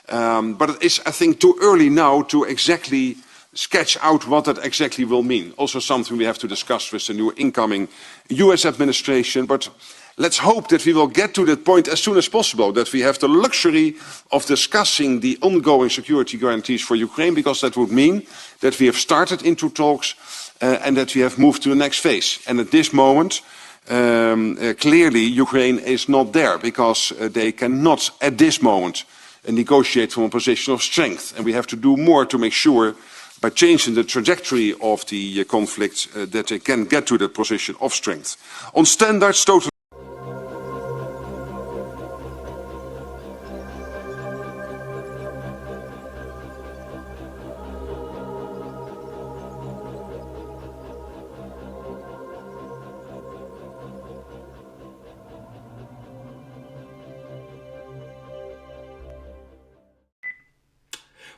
But it is, I think, too early now to exactly sketch out what that exactly will mean. Also something we have to discuss with the new incoming US administration. But let's hope that we will get to that point as soon as possible, that we have the luxury of discussing the ongoing security guarantees for Ukraine, because that would mean that we have started into talks and that we have moved to the next phase. And at this moment, clearly Ukraine is not there, because they cannot at this moment negotiate from a position of strength. And we have to do more to make sure, by changing the trajectory of the conflict, that they can get to that position of strength. On standards, totally.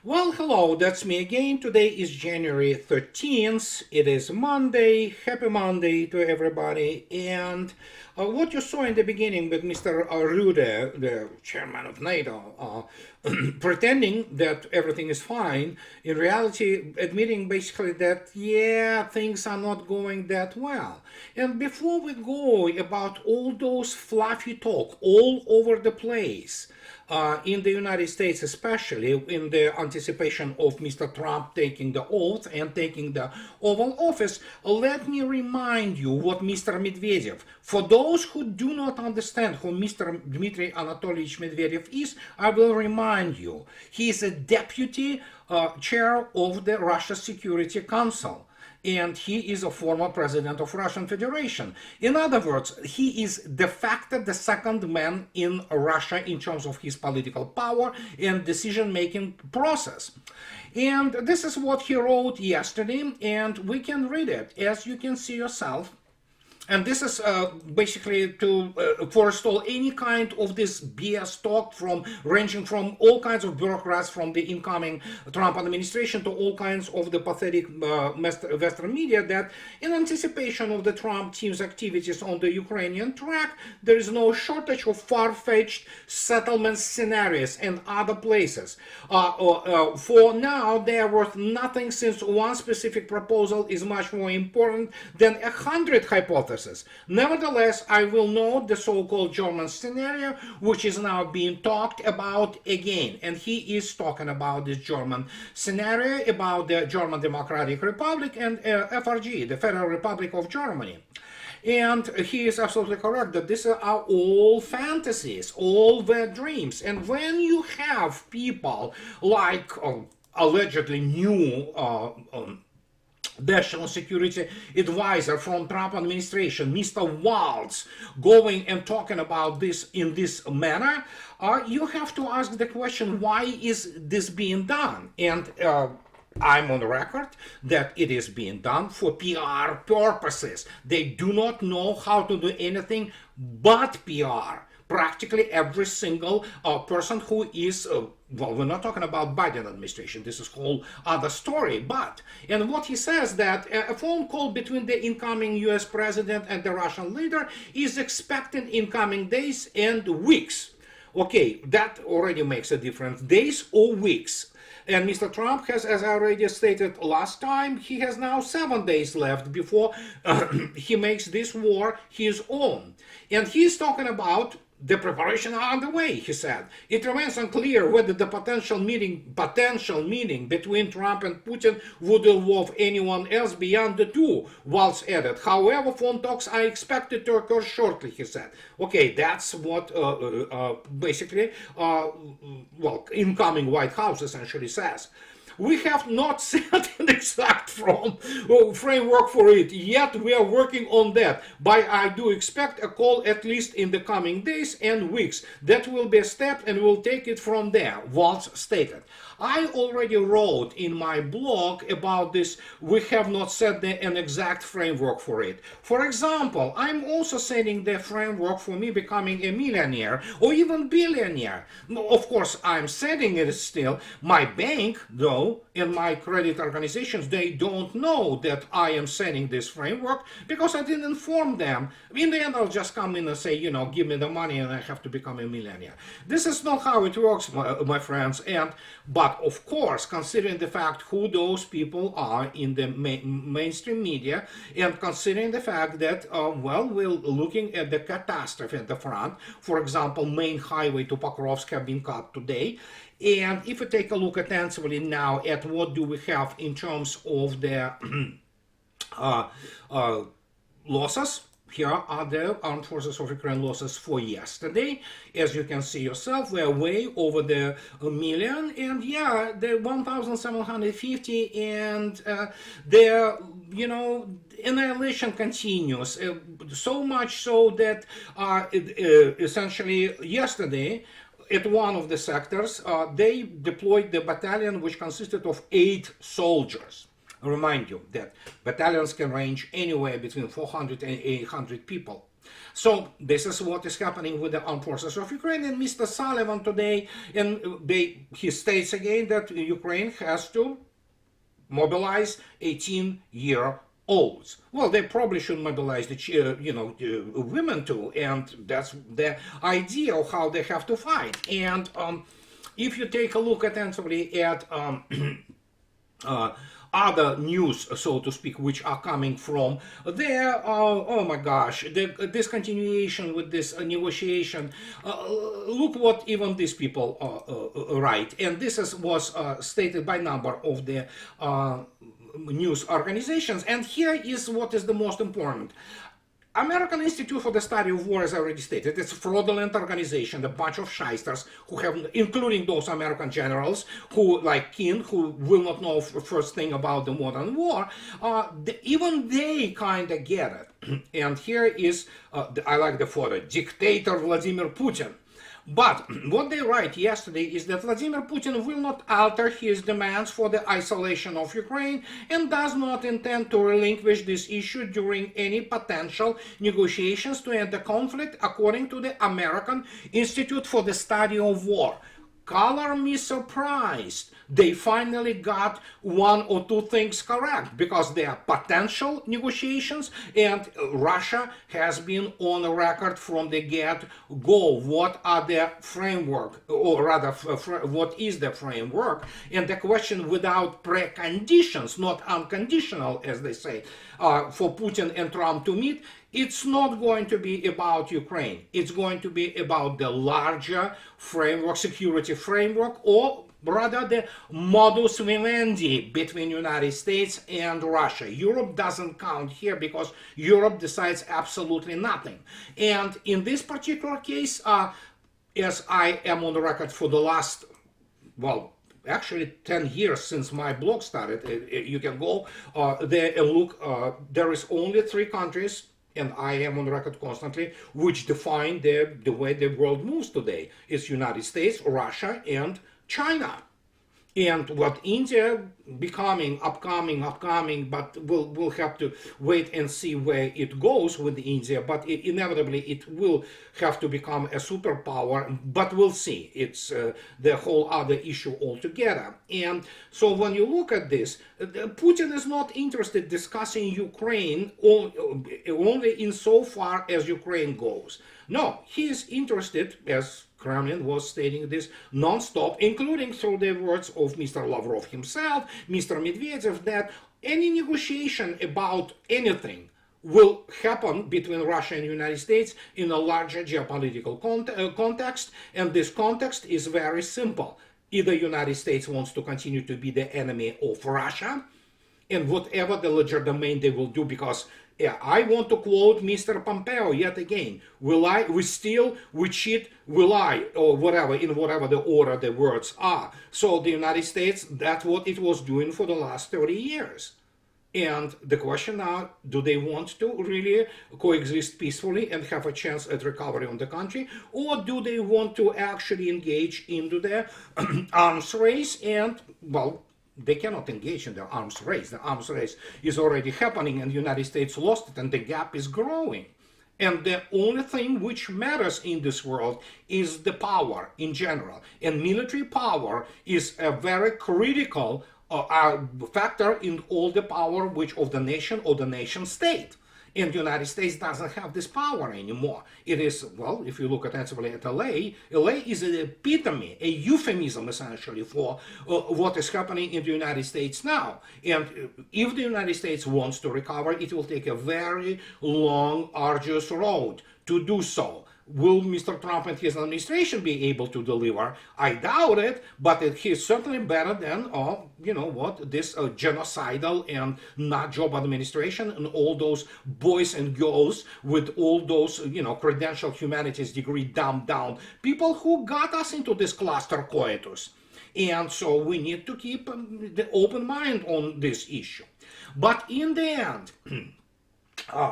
Well, hello, that's me again. Today is January 13th. It is Monday. Happy Monday to everybody. And what you saw in the beginning with Mr. Rutte, the chairman of NATO, pretending that everything is fine, in reality admitting basically that, yeah, things are not going that well. And before we go about all those fluffy talk all over the place, in the United States, especially in the anticipation of Mr. Trump taking the oath and taking the Oval Office, let me remind you what Mr. Medvedev, for those who do not understand who Mr. Dmitry Anatolyevich Medvedev is, I will remind you. He is a deputy chair of the Russia Security Council. And he is a former president of Russian Federation. In other words, he is de facto the second man in Russia in terms of his political power and decision-making process. And this is what he wrote yesterday, and we can read it, as you can see yourself. And this is basically to forestall any kind of this BS talk ranging from all kinds of bureaucrats from the incoming Trump administration to all kinds of the pathetic Western media, that in anticipation of the Trump team's activities on the Ukrainian track, there is no shortage of far-fetched settlement scenarios and other places. For now, they are worth nothing, since one specific proposal is much more important than 100 hypotheses. Nevertheless, I will note the so-called German scenario, which is now being talked about again. And he is talking about this German scenario, about the German Democratic Republic and FRG, the Federal Republic of Germany. And he is absolutely correct that these are all fantasies, all their dreams. And when you have people like allegedly new National Security Advisor from Trump administration, Mr. Waltz, going and talking about this in this manner, you have to ask the question, why is this being done? And I'm on the record that it is being done for PR purposes. They do not know how to do anything but PR. Practically every single person who is, well, we're not talking about Biden administration, this is a whole other story, but, and what he says that a phone call between the incoming US president and the Russian leader is expected in coming days and weeks. Okay, that already makes a difference, days or weeks. And Mr. Trump has, as I already stated last time, he has now 7 days left before he makes this war his own. And he's talking about the preparation are underway, he said. It remains unclear whether the potential meeting between Trump and Putin would involve anyone else beyond the two, Waltz added. However, phone talks are expected to occur shortly, he said. Okay, that's what basically, well, incoming White House essentially says. We have not set an exact framework for it, yet we are working on that. But I do expect a call at least in the coming days and weeks. That will be a step and we'll take it from there, Waltz stated. I already wrote in my blog about this. We have not set an exact framework for it. For example, I'm also setting the framework for me becoming a millionaire or even billionaire. Of course, I'm setting it still. My bank, though, know, and my credit organizations, they don't know that I am setting this framework because I didn't inform them. In the end, I'll just come in and say, give me the money and I have to become a millionaire. This is not how it works, my friends. But of course, considering the fact who those people are in the mainstream media, and considering the fact that, we're looking at the catastrophe at the front. For example, main highway to Pokrovsk have been cut today. And if you take a look attentively now at what do we have in terms of the losses, here are the Armed Forces of Ukraine losses for yesterday. As you can see yourself, we're way over the million, and yeah, the 1,750, and the annihilation continues. So much so that essentially yesterday, at one of the sectors, they deployed the battalion, which consisted of 8 soldiers. I remind you that battalions can range anywhere between 400 and 800 people. So this is what is happening with the Armed Forces of Ukraine. And Mr. Sullivan today, and he states again that Ukraine has to mobilize 18-year-olds. Well, they probably should mobilize the women too, and that's the idea of how they have to fight. And if you take a look attentively at other news, so to speak, which are coming from there, oh my gosh, this continuation with this negotiation, look what even these people write. And this was stated by a number of the news organizations. And here is what is the most important. American Institute for the Study of War, as I already stated, it's a fraudulent organization, a bunch of shysters who have, including those American generals who, like King, who will not know first thing about the modern war, even they kind of get it. And here is, I like the photo, dictator Vladimir Putin. But what they write yesterday is that Vladimir Putin will not alter his demands for the isolation of Ukraine and does not intend to relinquish this issue during any potential negotiations to end the conflict, according to the American Institute for the Study of War. Color me surprised. They finally got one or two things correct, because they are potential negotiations, and Russia has been on the record from the get-go. What are the framework, or rather, what is the framework? And the question without preconditions, not unconditional, as they say, for Putin and Trump to meet, it's not going to be about Ukraine. It's going to be about the larger framework, security framework, or rather the Modus Vivendi between United States and Russia. Europe doesn't count here because Europe decides absolutely nothing. And in this particular case, as I am on the record for the last, well, actually 10 years since my blog started, you can go there and look. There is only 3 countries, and I am on record constantly, which define the way the world moves today. It's United States, Russia, and China. And what India becoming, upcoming, but we'll have to wait and see where it goes with India. But inevitably it will have to become a superpower, but we'll see. It's the whole other issue altogether. And so when you look at this, Putin is not interested in discussing Ukraine only insofar as Ukraine goes. No, he is interested, as Kremlin was stating this non-stop, including through the words of Mr. Lavrov himself, Mr. Medvedev, that any negotiation about anything will happen between Russia and the United States in a larger geopolitical context, and this context is very simple. Either the United States wants to continue to be the enemy of Russia, and whatever the legerdemain they will do, because I want to quote Mr. Pompeo yet again. Will I, we steal, we cheat, will I, or whatever, in whatever the order the words are. So the United States, that's what it was doing for the last 30 years. And the question now, do they want to really coexist peacefully and have a chance at recovery on the country? Or do they want to actually engage into the arms race and, well, they cannot engage in the arms race. The arms race is already happening and the United States lost it and the gap is growing. And the only thing which matters in this world is the power in general. And military power is a very critical factor in all the power which of the nation or the nation state. And the United States doesn't have this power anymore. It is, well, if you look attentively at LA is an epitome, a euphemism essentially for what is happening in the United States now. And if the United States wants to recover, it will take a very long, arduous road to do so. Will Mr. Trump and his administration be able to deliver? I doubt it, but he's certainly better than, this genocidal and nut job administration and all those boys and girls with all those, credential humanities degree dumbed down people who got us into this cluster coitus. And so we need to keep the open mind on this issue. But in the end,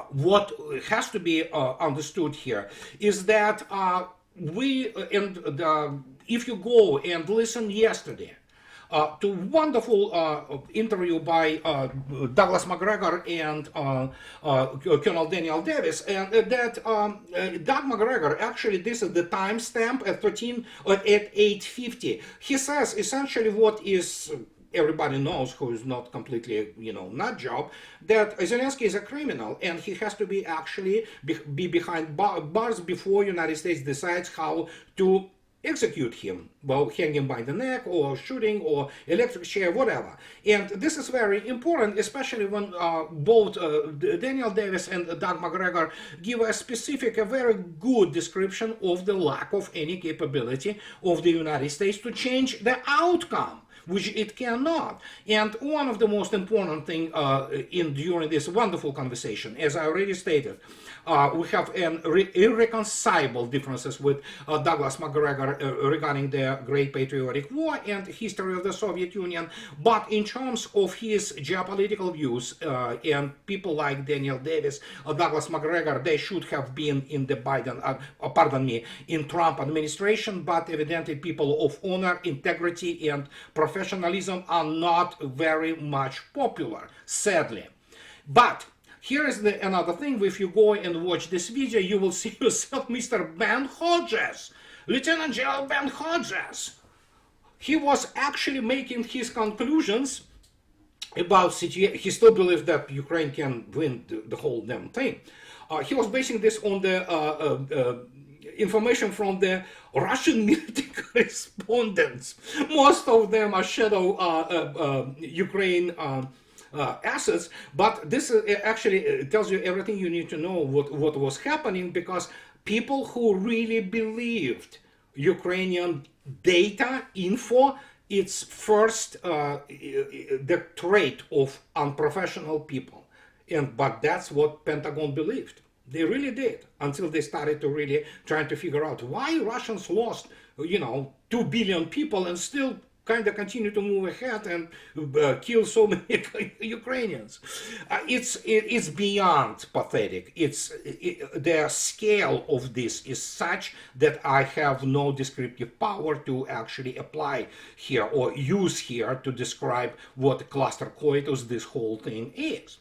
what has to be understood here is that if you go and listen yesterday to wonderful interview by Douglas McGregor and Colonel Daniel Davis, and that Doug McGregor, actually this is the timestamp at 8:50. He says essentially what is everybody knows, who is not completely, nut job, that Zelensky is a criminal and he has to be actually be behind bars before United States decides how to execute him. Well, hang him by the neck or shooting or electric chair, whatever. And this is very important, especially when both Daniel Davis and Doug McGregor give a very good description of the lack of any capability of the United States to change the outcome, which it cannot. And one of the most important thing during this wonderful conversation, as I already stated, we have irreconcilable differences with Douglas McGregor regarding the Great Patriotic War and history of the Soviet Union. But in terms of his geopolitical views, and people like Daniel Davis, Douglas McGregor, they should have been in the in Trump administration, but evidently people of honor, integrity, and professionalism are not very much popular, sadly. But here is another thing. If you go and watch this video, you will see yourself Mr. Ben Hodges, Lieutenant General Ben Hodges. He was actually making his conclusions about situation. He still believes that Ukraine can win the whole damn thing. He was basing this on the information from the Russian military correspondents. Most of them are shadow Ukraine assets, but this actually tells you everything you need to know what was happening, because people who really believed Ukrainian data info, it's first the trait of unprofessional people, but that's what Pentagon believed. They really did, until they started to really trying to figure out why Russians lost 2 billion people and still kind of continue to move ahead and kill so many Ukrainians. It's beyond pathetic. The scale of this is such that I have no descriptive power to actually apply here or use here to describe what cluster coitus this whole thing is.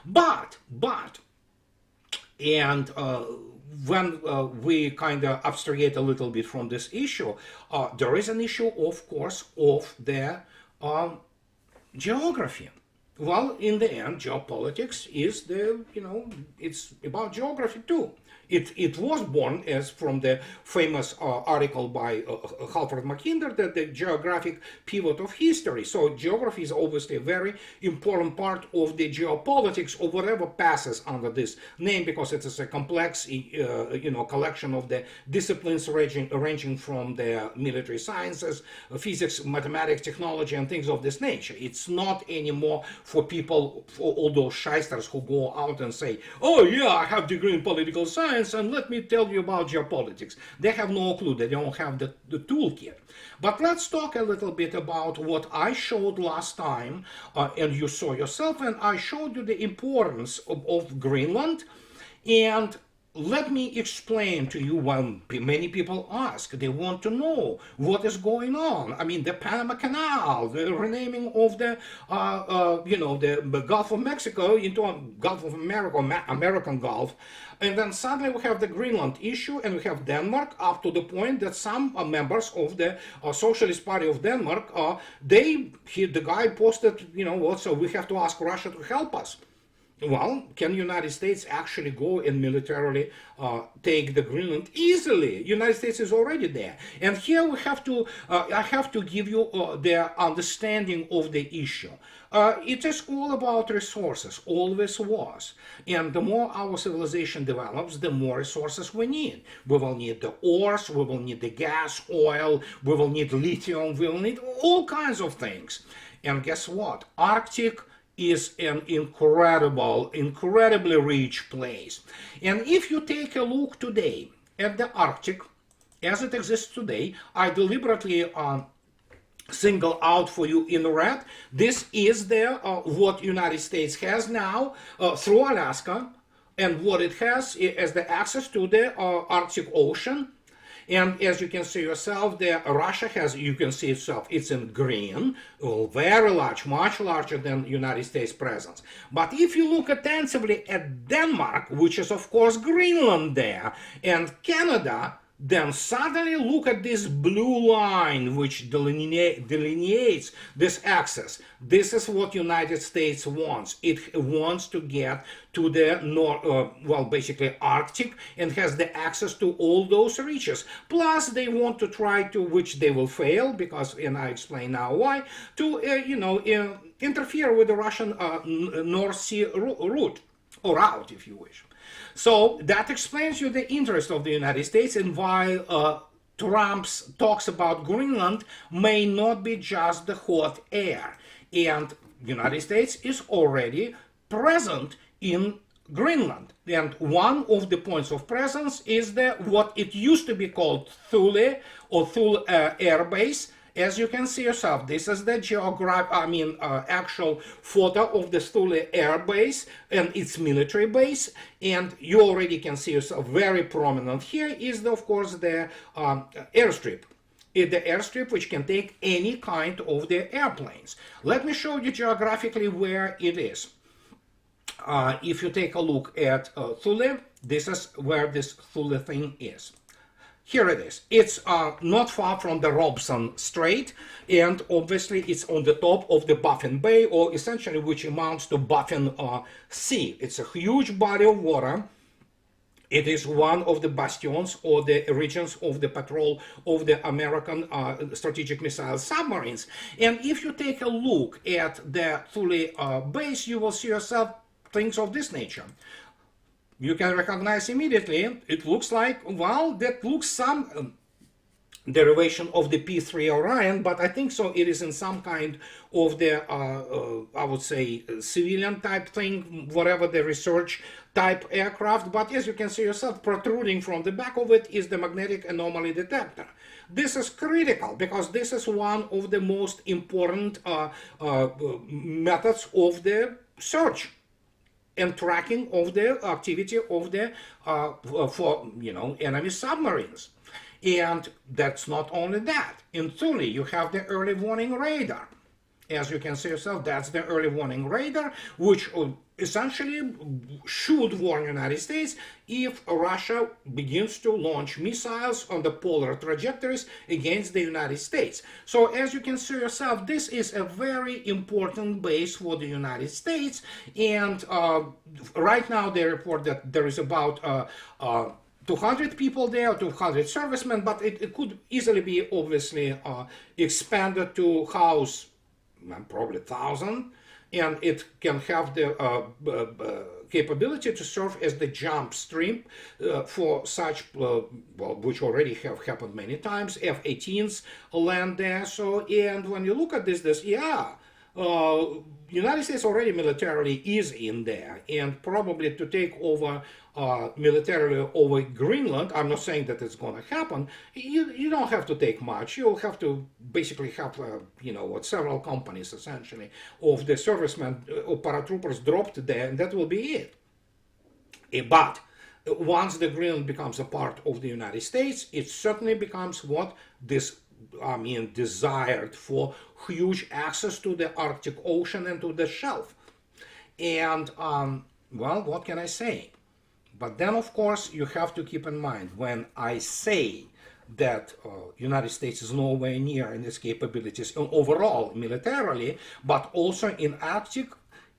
But when we kind of abstract a little bit from this issue, there is an issue, of course, of the geography. Well, in the end, geopolitics is it's about geography too. It was born as from the famous article by Halford Mackinder, that the geographic pivot of history. So geography is obviously a very important part of the geopolitics of whatever passes under this name, because it is a complex collection of the disciplines ranging from the military sciences, physics, mathematics, technology, and things of this nature. It's not anymore for people, for all those shysters who go out and say, oh yeah, I have a degree in political science, and let me tell you about geopolitics. They have no clue. They don't have the toolkit. But let's talk a little bit about what I showed last time, and you saw yourself, and I showed you the importance of Greenland, and let me explain to you why many people ask. They want to know what is going on. I mean, the Panama Canal, the renaming of the Gulf of Mexico into a Gulf of America, American Gulf. And then suddenly we have the Greenland issue, and we have Denmark, up to the point that some members of the Socialist Party of Denmark, the guy posted, so we have to ask Russia to help us. Well, can United States actually go and militarily take the Greenland? Easily. United States is already there. And here we have to, I have to give you the understanding of the issue. It is all about resources, always was. And the more our civilization develops, the more resources we need. We will need the ores, we will need the gas, oil, we will need lithium, we will need all kinds of things. And guess what? Arctic is an incredibly rich place. And if you take a look today at the Arctic as it exists today, I deliberately single out for you in red. This is what United States has now through Alaska, and what it has as the access to the Arctic Ocean. And as you can see yourself, Russia has, you can see itself, it's in green, very large, much larger than United States presence. But if you look attentively at Denmark, which is of course Greenland there, and Canada, then suddenly look at this blue line which delineates this axis. This is what United States wants. It wants to get to the basically Arctic, and has the access to all those reaches. Plus they want to try to, which they will fail because, and I explain now why, to interfere with the Russian North Sea route, or route if you wish. So that explains you the interest of the United States, and why Trump's talks about Greenland may not be just the hot air. And the United States is already present in Greenland. And one of the points of presence is what it used to be called Thule, or Thule Air Base. As you can see yourself, this is the actual photo of the Thule Air Base and its military base, and you already can see yourself very prominent. Here is, of course, the airstrip. The airstrip which can take any kind of the airplanes. Let me show you geographically where it is. If you take a look at Thule, this is where this Thule thing is. Here it is. It's not far from the Robson Strait, and obviously it's on the top of the Baffin Bay, or essentially which amounts to Baffin Sea. It's a huge body of water. It is one of the bastions or the regions of the patrol of the American strategic missile submarines. And if you take a look at the Thule base, you will see yourself things of this nature. You can recognize immediately, it looks like, well, that looks some derivation of the P-3 Orion, but I think so it is in some kind of the, I would say, civilian type thing, whatever the research type aircraft. But as you can see yourself, protruding from the back of it is the magnetic anomaly detector. This is critical because this is one of the most important methods of the search and tracking of the activity of the enemy submarines. And that's not only that. In Thule, you have the early warning radar. As you can see yourself, that's the early warning radar, which essentially should warn the United States if Russia begins to launch missiles on the polar trajectories against the United States. So as you can see yourself, this is a very important base for the United States. And right now they report that there is about 200 people there, 200 servicemen, but it could easily be obviously expanded to house probably 1,000, and it can have the capability to serve as the jump stream for such, which already have happened many times, F-18s land there. So, and when you look at this, United States already militarily is in there, and probably to take over militarily over Greenland, I'm not saying that it's going to happen, you don't have to take much. You'll have to basically have, several companies essentially of the servicemen or paratroopers dropped there, and that will be it. But once the Greenland becomes a part of the United States, it certainly becomes what this, I mean, desired for huge access to the Arctic Ocean and to the shelf. And, well, what can I say? But then, of course, you have to keep in mind when I say that United States is nowhere near in its capabilities overall militarily, but also in Arctic,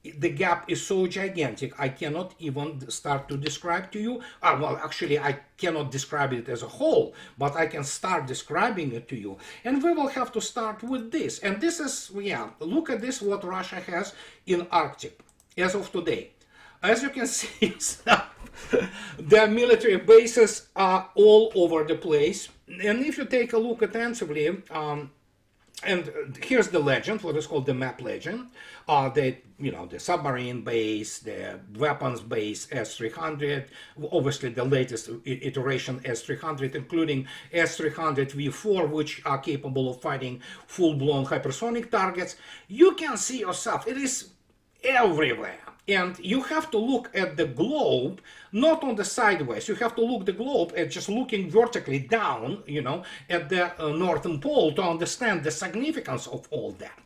the gap is so gigantic I cannot even start to describe to you. Well, actually, I cannot describe it as a whole, but I can start describing it to you. And we will have to start with this. And this is, yeah, look at this, what Russia has in Arctic as of today. As you can see, their military bases are all over the place. And if you take a look attentively, and here's the legend, what is called the map legend. The submarine base, the weapons base S-300, obviously the latest iteration S-300, including S-300 V4, which are capable of fighting full-blown hypersonic targets. You can see yourself, it is everywhere. And you have to look at the globe, not on the sideways. You have to look the globe at just looking vertically down, at the northern pole to understand the significance of all that.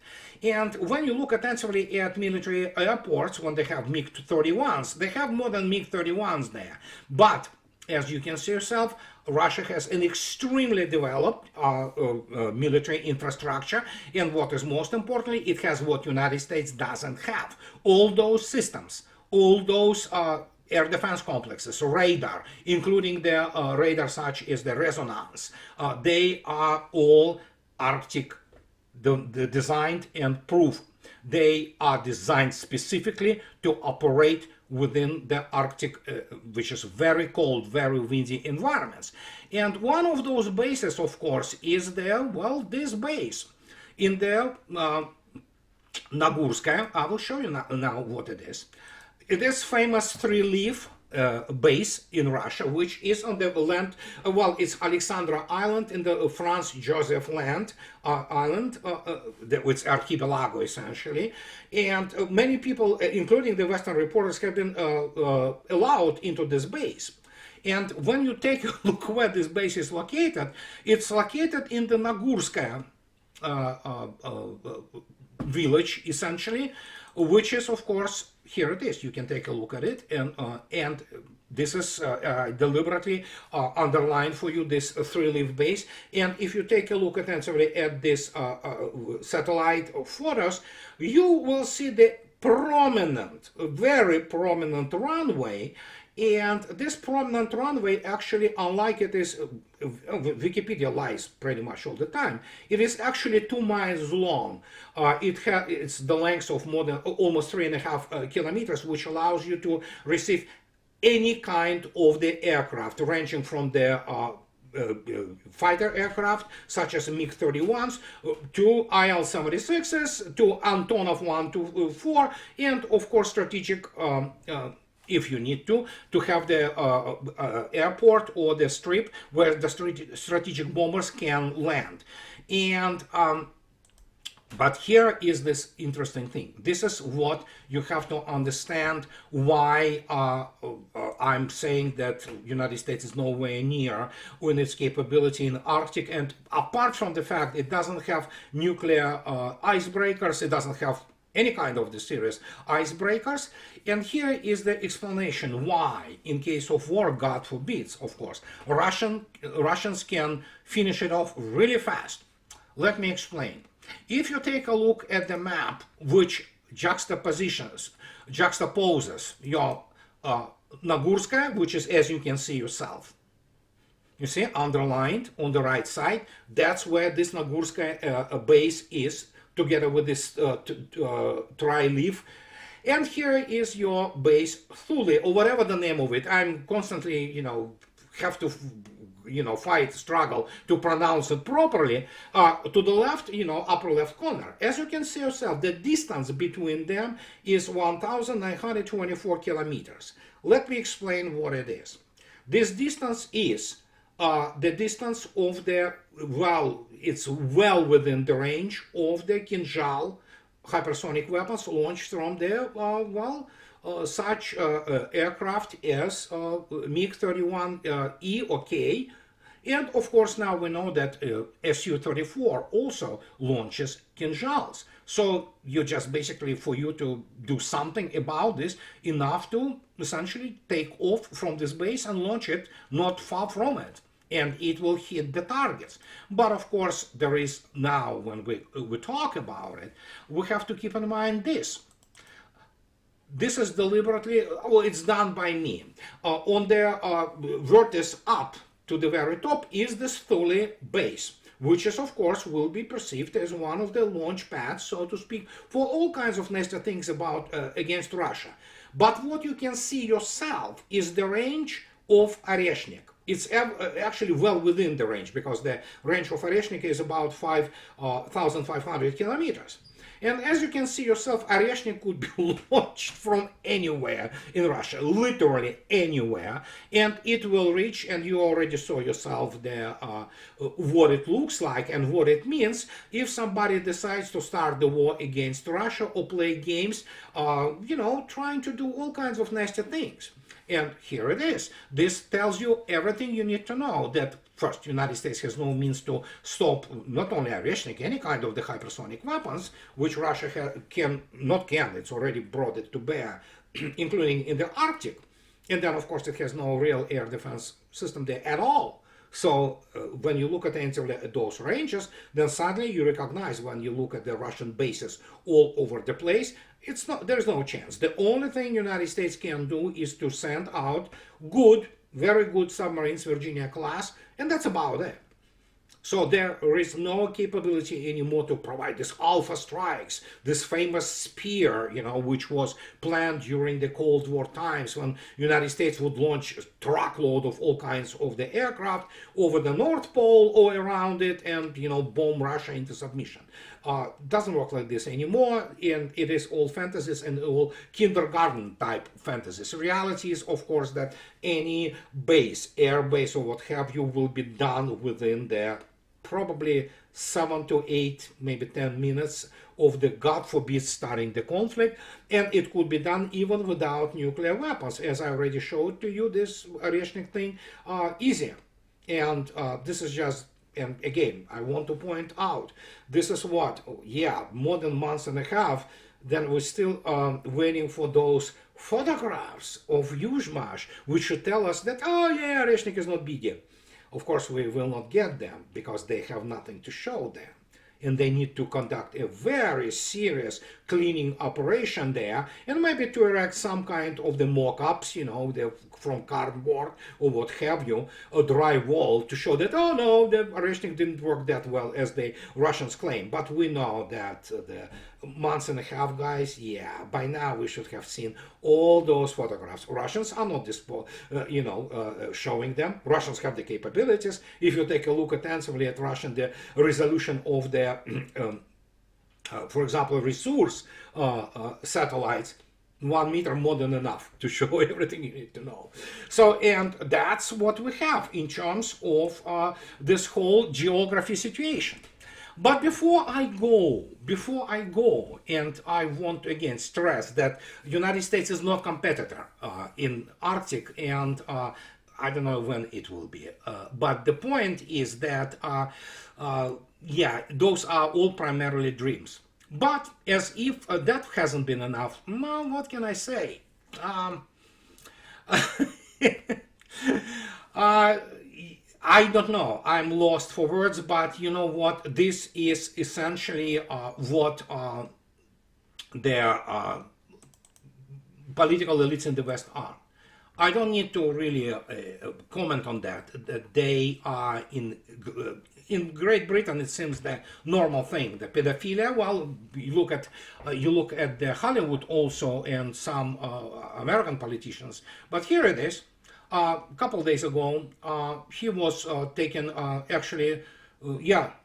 And when you look attentively at military airports, when they have MiG-31s, they have more than MiG-31s there. But as you can see yourself, Russia has an extremely developed military infrastructure, and what is most importantly, it has what United States doesn't have. All those systems, all those air defense complexes, radar, including the radar such as the resonance, they are all Arctic designed and proven. They are designed specifically to operate within the Arctic, which is very cold, very windy environments. And one of those bases, of course, is this base in the Nagurskaya. I will show you now what it is. It is famous three-leaf base in Russia, which is on the land, it's Alexandra Island in the Franz Joseph Land Island, it's archipelago essentially, and many people, including the Western reporters, have been allowed into this base. And when you take a look where this base is located, it's located in the Nagurskaya village essentially, which is, of course, here it is. You can take a look at it, and this is deliberately underlined for you, this three-leaf base. And if you take a look attentively at this satellite photos, you will see the prominent, very prominent runway. And this prominent runway, actually, unlike it is, Wikipedia lies pretty much all the time. It is actually 2 miles long. It's the length of more than almost 3.5 kilometers, which allows you to receive any kind of the aircraft, ranging from the fighter aircraft, such as MiG-31s, to IL-76s, to Antonov 1-4, and of course strategic, if you need to have the airport or the strip where the strategic bombers can land. And but here is this interesting thing. This is what you have to understand why I'm saying that United States is nowhere near in its capability in Arctic. And apart from the fact it doesn't have nuclear icebreakers, it doesn't have any kind of the serious icebreakers. And here is the explanation why, in case of war, God forbids, of course, Russians can finish it off really fast. Let me explain. If you take a look at the map, which juxtaposes your Nagurskaya, which is, as you can see yourself, you see, underlined on the right side, that's where this Nagurskaya base is, together with this tri-leaf. And here is your base Thule, or whatever the name of it. I'm constantly, have to struggle to pronounce it properly. To the left, upper left corner. As you can see yourself, the distance between them is 1,924 kilometers. Let me explain what it is. This distance is the distance of it's well within the range of the Kinzhal hypersonic weapons launched from the such aircraft as MiG-31E or K. And of course, now we know that Su-34 also launches Kinzhals. So you just basically, for you to do something about this, enough to essentially take off from this base and launch it not far from it. And it will hit the targets. But of course, there is now, when we talk about it, we have to keep in mind this. This is deliberately, well, it's done by me. On the vertex up to the very top is this Thule base, which is, of course, will be perceived as one of the launch pads, so to speak, for all kinds of nasty things against Russia. But what you can see yourself is the range of Oreshnik. It's actually well within the range, because the range of Oreshnik is about 5,500 kilometers. And as you can see yourself, Oreshnik could be launched from anywhere in Russia, literally anywhere, and it will reach, and you already saw yourself there, what it looks like and what it means if somebody decides to start the war against Russia or play games, trying to do all kinds of nasty things. And here it is. This tells you everything you need to know, that first, the United States has no means to stop not only Oreshnik, any kind of the hypersonic weapons, which Russia it's already brought it to bear, including in the Arctic. And then, of course, it has no real air defense system there at all. So when you look at those ranges, then suddenly you recognize, when you look at the Russian bases all over the place, there's no chance. The only thing the United States can do is to send out very good submarines, Virginia class, and that's about it. So there is no capability anymore to provide these alpha strikes, this famous spear, which was planned during the Cold War times, when the United States would launch a truckload of all kinds of the aircraft over the North Pole or around it and, bomb Russia into submission. Doesn't work like this anymore, and it is all fantasies and all kindergarten type fantasies. Reality is, of course, that any base, air base or what have you, will be done within the probably 7 to 8, maybe 10 minutes of the, God forbid, starting the conflict, and it could be done even without nuclear weapons. As I already showed to you, this Oreshnik thing, easier. And this is just, and again, I want to point out, this is what, more than a month and a half, then we're still waiting for those photographs of Yuzhmash, which should tell us that, Oreshnik is not big deal. Of course, we will not get them, because they have nothing to show them. And they need to conduct a very serious cleaning operation there, and maybe to erect some kind of the mock-ups, from cardboard or what have you, a dry wall to show that, oh no, the Oreshnik didn't work that well as the Russians claim. But we know that the months and a half, guys, by now we should have seen all those photographs. Russians are not showing them. Russians have the capabilities. If you take a look attentively at Russian, the resolution of their, for example, resource satellites, 1 meter more than enough to show everything you need to know. So, and that's what we have in terms of this whole geography situation. But before I go, and I want to again stress that the United States is not competitor in Arctic, and I don't know when it will be. But the point is that, those are all primarily dreams. But as if that hasn't been enough, now what can I say? I don't know. I'm lost for words, but you know what? This is essentially what their political elites in the West are. I don't need to really comment on that. That they are in Great Britain, it seems the normal thing. The pedophilia. Well, you look at the Hollywood also and some American politicians. But here it is. A couple days ago, he was taken. A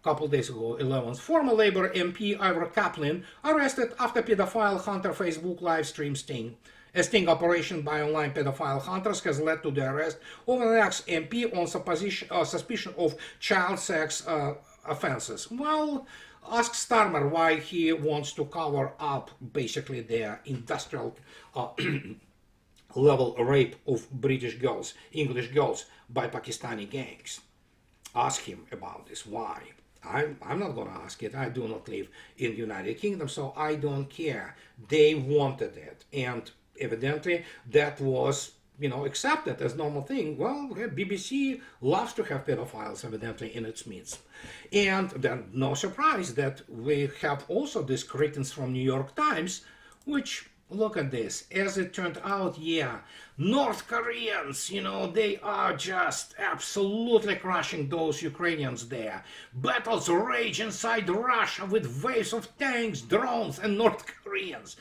couple days ago, 11th. Former Labour MP Ivor Kaplan arrested after pedophile hunter Facebook live stream sting. A sting operation by online pedophile hunters has led to the arrest of an ex-MP on suspicion of child sex offenses. Well, ask Starmer why he wants to cover up basically the industrial level rape of British girls, English girls by Pakistani gangs. Ask him about this. Why? I'm not going to ask it. I do not live in the United Kingdom, so I don't care. They wanted it, and evidently that was, accepted as normal thing. Well, BBC loves to have pedophiles evidently in its midst. And then no surprise that we have also these cretins from New York Times, which, look at this, as it turned out, yeah, North Koreans, they are just absolutely crushing those Ukrainians there. Battles rage inside Russia with waves of tanks, drones, and North Koreans.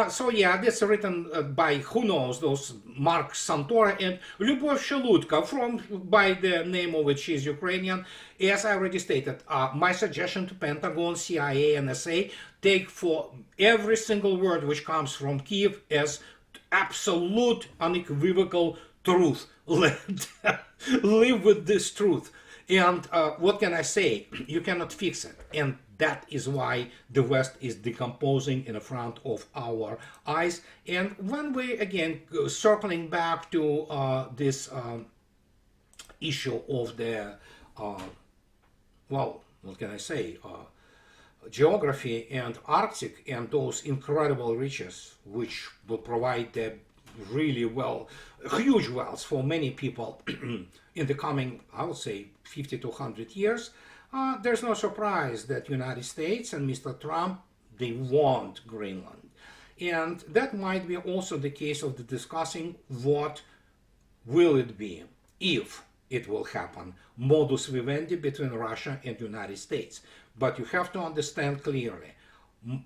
So yeah, this written by, who knows, those Mark Santora and Lyubov Shelutka, by the name of which she's Ukrainian. As I already stated, my suggestion to Pentagon, CIA, NSA, take for every single word which comes from Kiev as absolute, unequivocal truth. Live with this truth. And what can I say? You cannot fix it. And that is why the West is decomposing in front of our eyes. And when we, again, circling back to this issue of the, well, what can I say? Geography and Arctic and those incredible riches which will provide the really huge wealth for many people in the coming, I would say, 50 to 100 years, there's no surprise that United States and Mr. Trump, they want Greenland. And that might be also the case of the discussing what will it be if it will happen. Modus Vivendi between Russia and United States. But you have to understand clearly,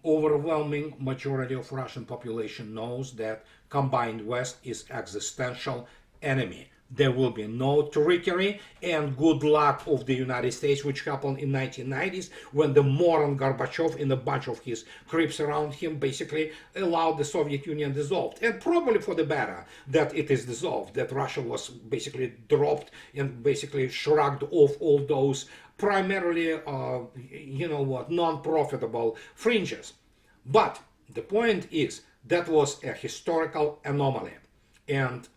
overwhelming majority of Russian population knows that combined West is existential enemy. There will be no trickery and good luck of the United States, which happened in 1990s when the moron Gorbachev and a bunch of his creeps around him basically allowed the Soviet Union dissolved. And probably for the better that it is dissolved, that Russia was basically dropped and basically shrugged off all those primarily, non-profitable fringes. But the point is, that was a historical anomaly. And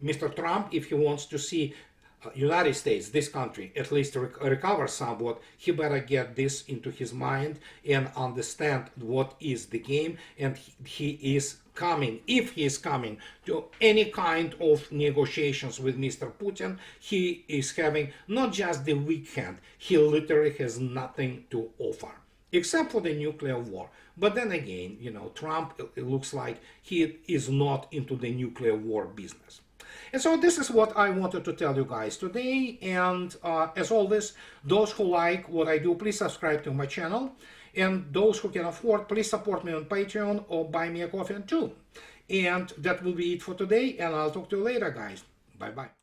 Mr. Trump, if he wants to see United States, this country, at least recover somewhat, he better get this into his mind and understand what is the game. And he is coming, if he is coming to any kind of negotiations with Mr. Putin, he is having not just the weak hand, he literally has nothing to offer, except for the nuclear war. But then again, Trump, it looks like he is not into the nuclear war business. And so this is what I wanted to tell you guys today. And as always, those who like what I do, please subscribe to my channel. And those who can afford, please support me on Patreon or buy me a coffee too. And that will be it for today. And I'll talk to you later, guys. Bye-bye.